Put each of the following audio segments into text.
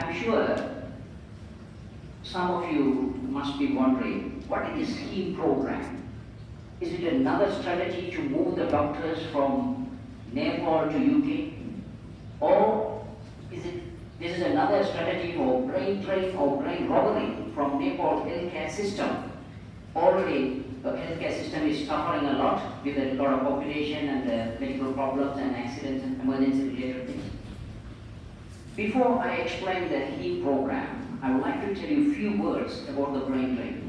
I'm sure some of you must be wondering, what is this HEAM program? Is it another strategy to move the doctors from Nepal to UK? Or is it this is another strategy for brain drain or brain robbery from Nepal's healthcare system? Already the healthcare system is suffering a lot with a lot of population and medical problems and accidents and emergency related things. Before I explain the HEAM program, I would like to tell you a few words about the brain drain.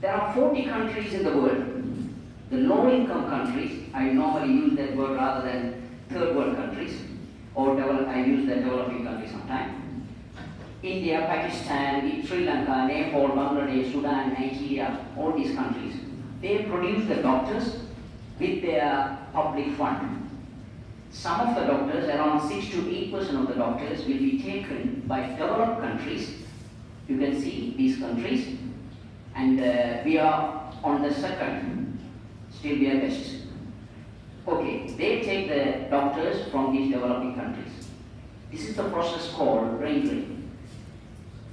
There are 40 countries in the world. The low-income countries, I normally use that word rather than third world countries, or I use the developing countries sometimes. India, Pakistan, Sri Lanka, Nepal, Bangladesh, Sudan, Nigeria, all these countries, they produce the doctors with their public fund. Some of the doctors, around 6 to 8% of the doctors, will be taken by developed countries. You can see these countries, and we are on the second, still we are best. Okay, they take the doctors from these developing countries. This is the process called brain drain.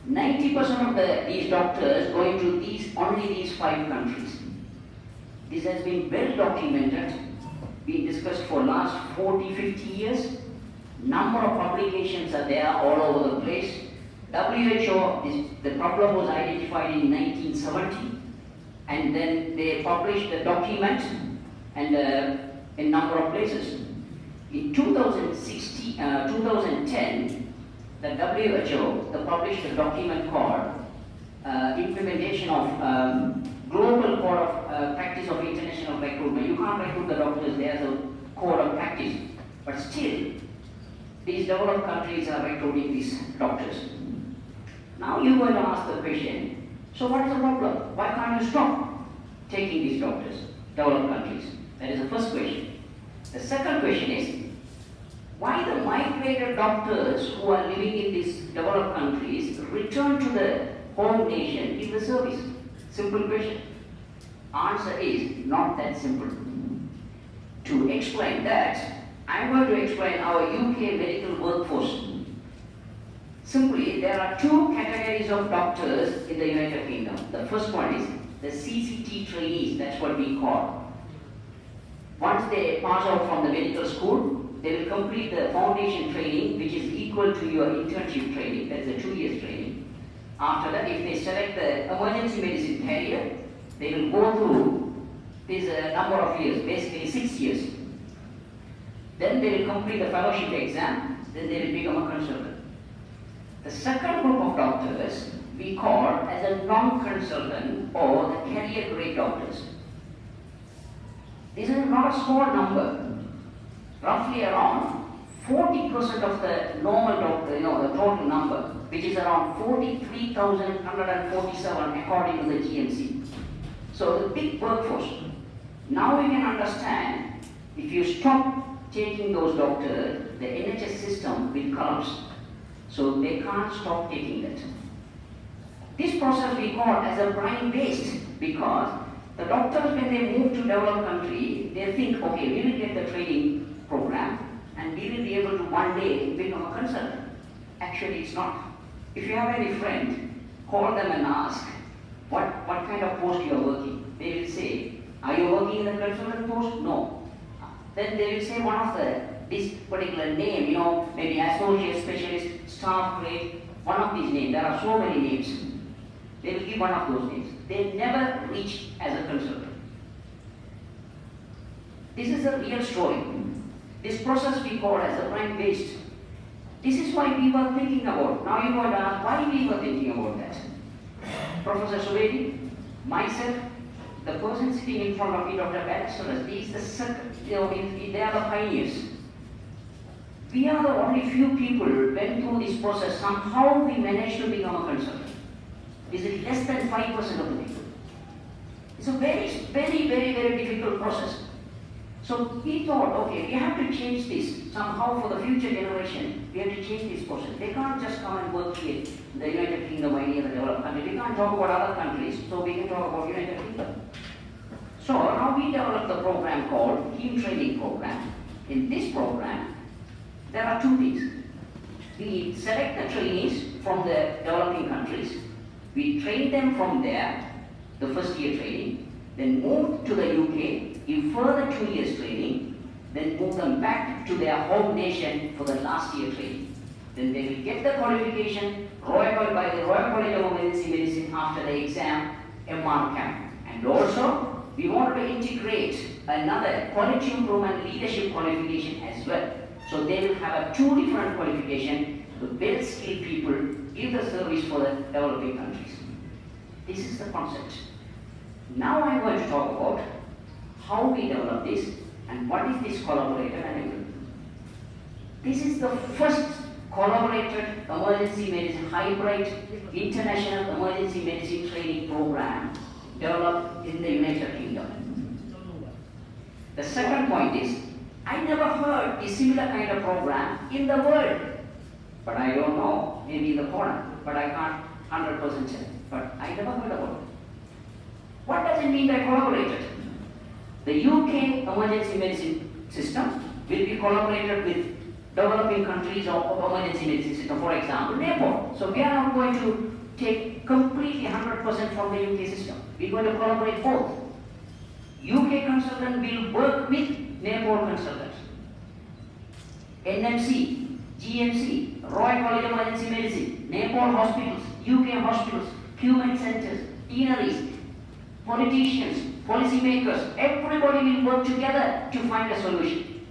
90% of these doctors go into only these 5 countries. This has been well documented, been discussed for last 40, 50 years. Number of publications are there all over the place. WHO, the problem was identified in 1970, and then they published the document and in number of places. In 2010, the WHO published a document called Implementation of Global Code of Practice of International Recruitment. You can't recruit the doctors, there's a code of practice. But still, these developed countries are recruiting these doctors. Now you're going to ask the question, so what is the problem? Why can't you stop taking these doctors, developed countries? That is the first question. The second question is, why the migrated doctors who are living in these developed countries return to the home nation in the service? Simple question. Answer is not that simple. To explain that, I'm going to explain our UK medical workforce. Simply, there are 2 categories of doctors in the United Kingdom. The first one is the CCT trainees, that's what we call. Once they pass out from the medical school, they will complete the foundation training, which is equal to your internship training, that's a 2 years training. After that, if they select the emergency medicine career, they will go through this number of years, basically 6 years. Then they will complete the fellowship exam, then they will become a consultant. The second group of doctors we call as a non-consultant or the career grade doctors. This is not a small number. Roughly around 40% of the normal doctor, the total number, which is around 43,147 according to the GMC. So the big workforce. Now we can understand, if you stop taking those doctors, the NHS system will collapse. So they can't stop taking that. This process we call as a brain-based, because the doctors, when they move to developed country, they think, okay, we will get the training program and we will be able to one day become a consultant. Actually, it's not. If you have any friend, call them and ask what kind of post you are working. They will say, are you working in the consultant post? No. Then they will say one of this particular name, maybe associate, specialist, staff grade, one of these names. There are so many names. They will give one of those names. They never reach as a consultant. This is a real story. This process we call as a brain-based. This is why we were thinking about. Now you want to ask why we were thinking about that. Professor Subedi, myself, the person sitting in front of me, Dr. Balasaras, they are the pioneers. We are the only few people who went through this process. Somehow we managed to become a consultant. This is less than 5% of the people. It's a very, very, very, very difficult process. So we thought, okay, we have to change this. Somehow for the future generation, we have to change this process. They can't just come and work here in the United Kingdom or any other developed country. We can't talk about other countries, so we can talk about United Kingdom. So now we developed the program called HEAM Training Program. In this program, There are two things. We select the trainees from the developing countries. We train them from there, the first year training, then move to the UK, give further 2 years training, then move them back to their home nation for the last year training. Then they will get the qualification by the Royal College of Emergency Medicine after the exam, MR camp. And also, we want to integrate another quality improvement leadership qualification as well. So they will have two different qualifications to well-skilled people give the service for the developing countries. This is the concept. Now I'm going to talk about how we develop this and what is this collaborator enablement. This is the first collaborated emergency medicine, hybrid international emergency medicine training program developed in the United Kingdom. The second point is, I never heard a similar kind of program in the world. But I don't know, maybe in the corner, but I can't 100% tell. But I never heard about it. What does it mean by collaborated? The UK emergency medicine system will be collaborated with developing countries of emergency medicine system, for example, Nepal. So we are not going to take completely 100% from the UK system. We're going to collaborate both. UK consultant will work with Nepal consultant. NMC, GMC, Royal College of Emergency Medicine, Nepal hospitals, UK hospitals, human centers, deaneries, politicians, policymakers, everybody will work together to find a solution.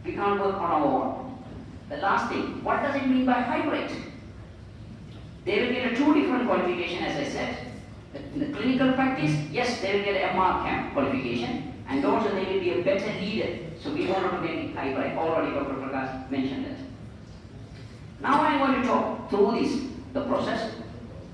We can't work on our own. The last thing, what does it mean by hybrid? They will get a two different qualification, as I said. In the clinical practice, yes, they will get an MR camp qualification, and also they will be a better leader. So we wanted to make it hybrid. Already Dr. Prakash mentioned that. Now I'm going to talk through this, the process.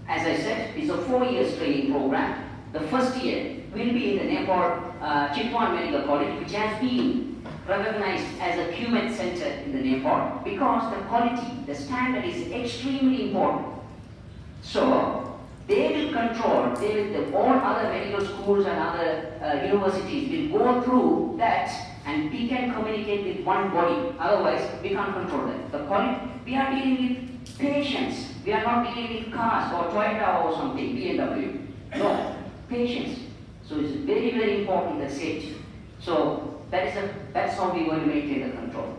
As I said, it's a 4 years training program. The first year will be in the Nepal Chitwan Medical College, which has been recognized as a QMed center in the Nepal because the quality, the standard is extremely important. So they will control, all other medical schools and other universities will go through that, and we can communicate with one body. Otherwise, we can't control that. The quality, we are dealing with patients. We are not dealing with cars or Toyota or something, BMW. No, patients. So it's very, very important, the safety. So that's how we're going to maintain the control.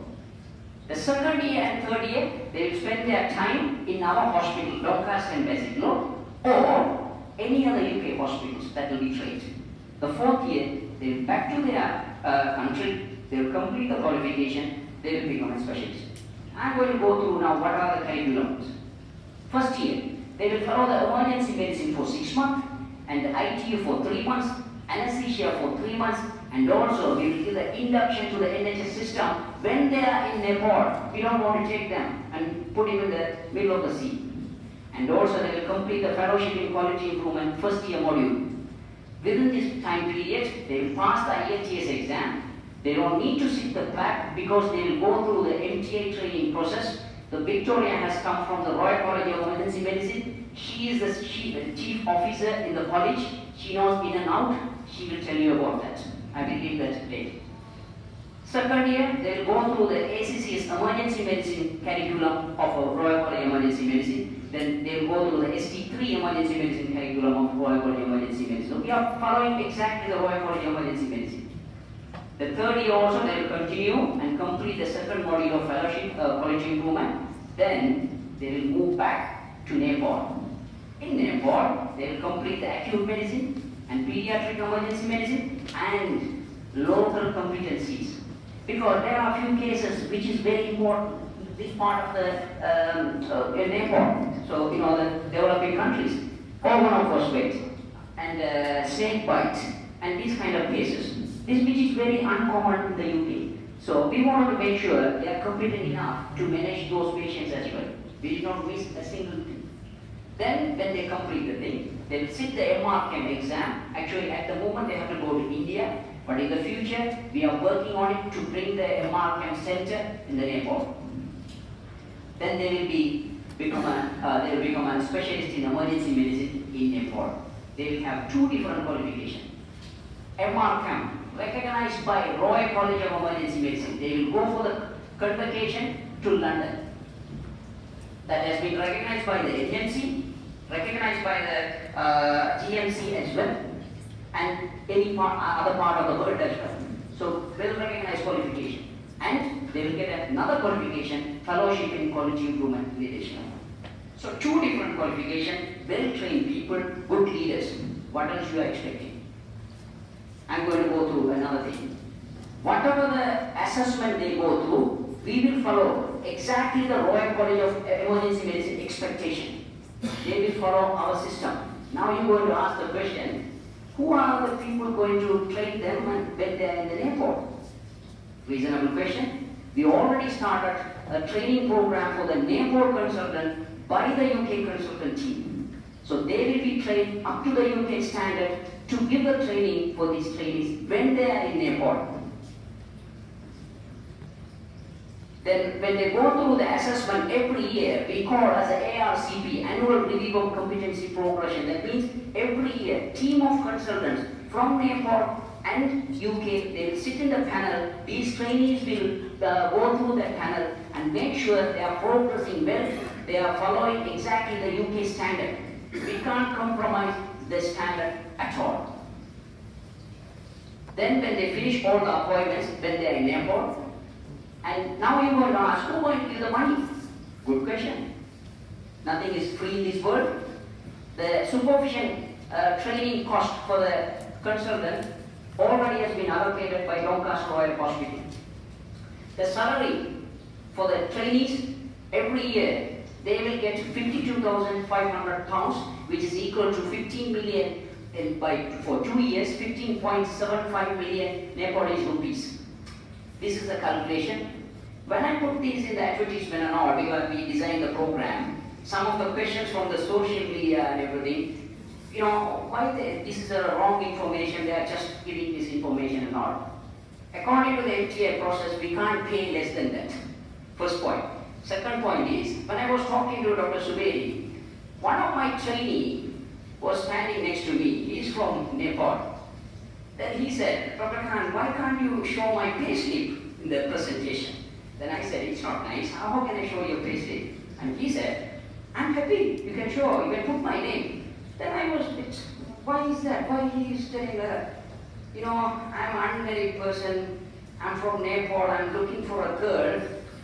The second year and third year, they will spend their time in our hospital, Doncaster and Basingstoke, or any other UK hospitals that will be trained. The fourth year, they will back to their country, they will complete the qualification, they will become a specialist. I'm going to go through now what are the curriculums. First year, they will follow the emergency medicine for 6 months, and the ITU for 3 months, anesthesia for 3 months, and also we will give the induction to the NHS system when they are in Nepal. We don't want to take them and put them in the middle of the sea. And also they will complete the fellowship in quality improvement first year module. Within this time period, they will pass the IELTS exam. They don't need to sit the PAC because they will go through the MTA training process. The Victoria has come from the Royal College of Emergency Medicine. She is the chief officer in the college. She knows in and out. She will tell you about that. I will leave that later. Second year, they will go through the ACCS Emergency Medicine curriculum of Royal College of Emergency Medicine. Then they will go through the ST3 Emergency Medicine curriculum of Royal College of Emergency Medicine. So we are following exactly the Royal College of Emergency Medicine. The third year also, they will continue and complete the second module of fellowship, quality improvement. Then they will move back to Nepal. In Nepal, they will complete the acute medicine and pediatric emergency medicine and local competencies. Because there are a few cases which is very important, this part of the Nepal. So, the developing countries, organophosphate and snake bite and these kind of cases. This which is very uncommon in the UK. So we wanted to make sure they are competent enough to manage those patients as well. We did not miss a single thing. Then when they complete the thing, they will sit the MRChem exam. Actually at the moment they have to go to India, but in the future we are working on it to bring the MRChem center in the Nepal. Then they will become a specialist in emergency medicine in Nepal. They will have two different qualifications. MRChem, recognized by Royal College of Emergency Medicine. They will go for the convocation to London. That has been recognized by the agency, recognized by the GMC as well, and any other part of the world as well. So, well-recognized qualification. And they will get another qualification, fellowship in quality improvement leadership. So, two different qualifications, well-trained people, good leaders. What else you are expecting? I'm going to go through another thing. Whatever the assessment they go through, we will follow exactly the Royal College of Emergency Medicine expectation. They will follow our system. Now you're going to ask the question, who are the people going to train them when they are in the Nepal? Reasonable question. We already started a training program for the Nepal consultant by the UK consultant team. So they will be trained up to the UK standard to give the training for these trainees when they are in Nepal. Then when they go through the assessment every year, we call as an ARCP, Annual Review of Competency Progression. That means every year, team of consultants from Nepal and UK, they will sit in the panel. These trainees will go through that panel and make sure they are progressing well, they are following exactly the UK standard. We can't compromise the standard at all. Then when they finish all the appointments, when they are in Nepal, and now you're going to ask, who is going to give the money? Good question. Nothing is free in this world. The supervision training cost for the consultant already has been allocated by Doncaster Royal Hospital. The salary for the trainees every year, they will get £52,500, which is equal to 15 million for 2 years, 15.75 million Nepalese rupees. This is the calculation. When I put these in the advertisement and all, because we designed the program, some of the questions from the social media and everything, why this is a wrong information, they are just giving this information and all. According to the FTA process, we can't pay less than that. First point. Second point is, when I was talking to Dr. Subedi, one of my trainees was standing next to me. He is from Nepal. Then he said, Dr. Khan, why can't you show my payslip in the presentation? Then I said, it's not nice. How can I show your payslip? And he said, I'm happy. You can show. You can put my name. Then I was, why is that? Why he is telling that? I'm an unmarried person. I'm from Nepal. I'm looking for a girl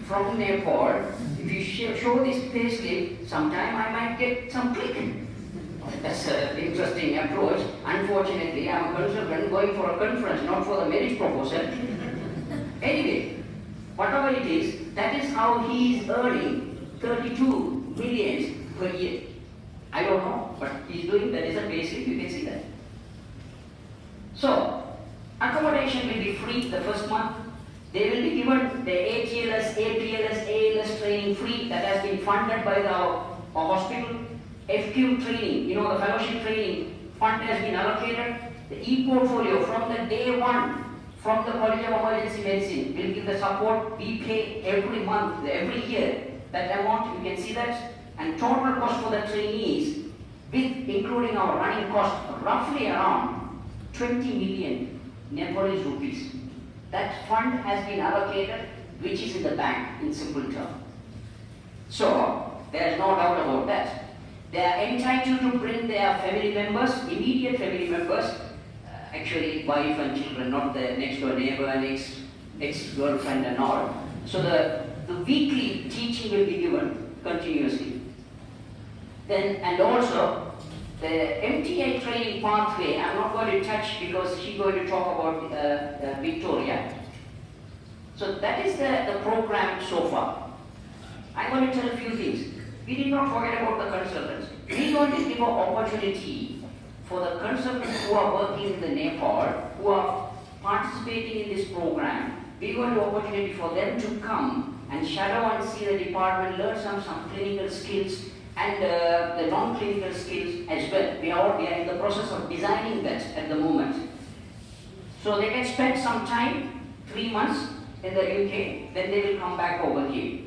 from Nepal. If you show this payslip, sometime I might get some click. That's an interesting approach. Unfortunately, I'm a consultant going for a conference, not for the marriage proposal. Anyway, whatever it is, that is how he is earning 32 million per year. I don't know, but he's doing that. Is a basic, you can see that. So, accommodation will be free the first month. They will be given the ATLS, APLS, ALS training free that has been funded by our hospital. FQ training, the fellowship training fund has been allocated. The e-portfolio from the day one from the College of Emergency Medicine will give the support. We pay every month, every year. That amount, you can see that. And total cost for the trainees, with including our running cost, roughly around 20 million Nepalese rupees. That fund has been allocated, which is in the bank, in simple terms. So, there is no doubt about that. They are entitled to bring their family members, immediate family members, actually wife and children, not the next door neighbor and ex-girlfriend and all. So the weekly teaching will be given continuously. Then, and also, the MTA training pathway, I'm not going to touch because she's going to talk about Victoria. So that is the program so far. I'm going to tell a few things. We did not forget about the consultants. We are going to give an opportunity for the consultants who are working in the Nepal, who are participating in this program. We want an opportunity for them to come and shadow and see the department, learn some clinical skills and the non-clinical skills as well. We are in the process of designing that at the moment. So they can spend some time, 3 months in the UK, then they will come back over here.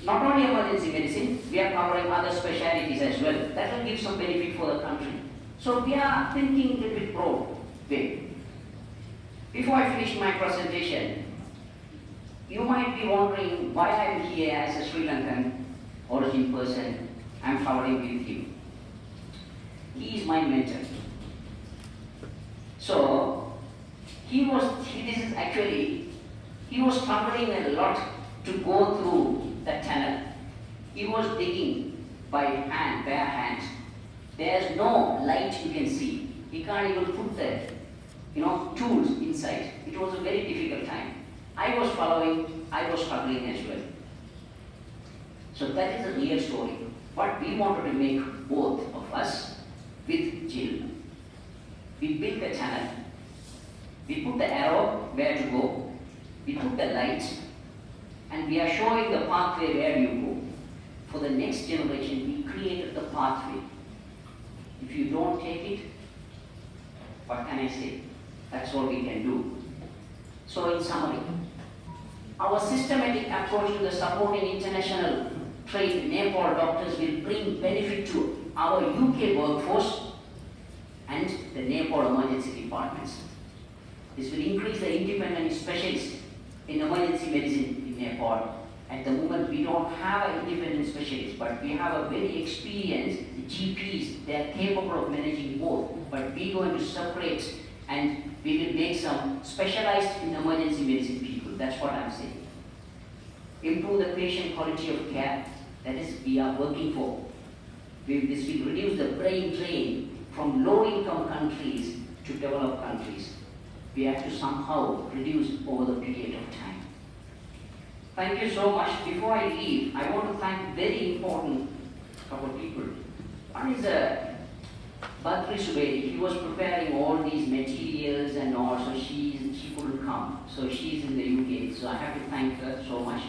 Not only emergency medicine, we are covering other specialties as well. That will give some benefit for the country. So we are thinking a little bit broad way. Before I finish my presentation, You might be wondering why I'm here as a Sri Lankan origin person. I'm traveling with him. He is my mentor. So, he was struggling a lot to go through the tunnel. He was digging by hand, bare hands. There's no light you can see. He can't even put the tools inside. It was a very difficult time. I was following, I was struggling as well. So that is a real story. But we wanted to make both of us with Jill. We built the channel. We put the arrow where to go. We put the lights. And we are showing the pathway where you go. For the next generation, we created the pathway. If you don't take it, what can I say? That's all we can do. So in summary, our systematic approach to the supporting international trained Nepal doctors will bring benefit to our UK workforce and the Nepal emergency departments. This will increase the independent specialists in emergency medicine in Nepal. At the moment, we don't have an independent specialist, but we have a very experienced GPs. They are capable of managing both, but we're going to separate and we will make some specialized in emergency medicine people. That's what I'm saying. Improve the patient quality of care. That is, we are working for. This will reduce the brain drain from low-income countries to developed countries. We have to somehow reduce over the period of time. Thank you so much. Before I leave, I want to thank very important couple of people. One is Badri Subedi. He was preparing all these materials and all, so she couldn't come. So she's in the UK, so I have to thank her so much.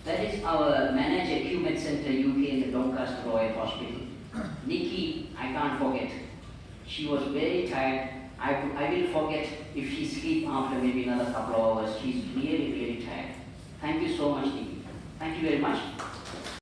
That is our manager, QMed Center UK in the Doncaster Royal Hospital. Nikki, I can't forget. She was very tired. I will forget if she sleeps after maybe another couple of hours. She's really, really tired. Thank you so much, Nikki. Thank you very much.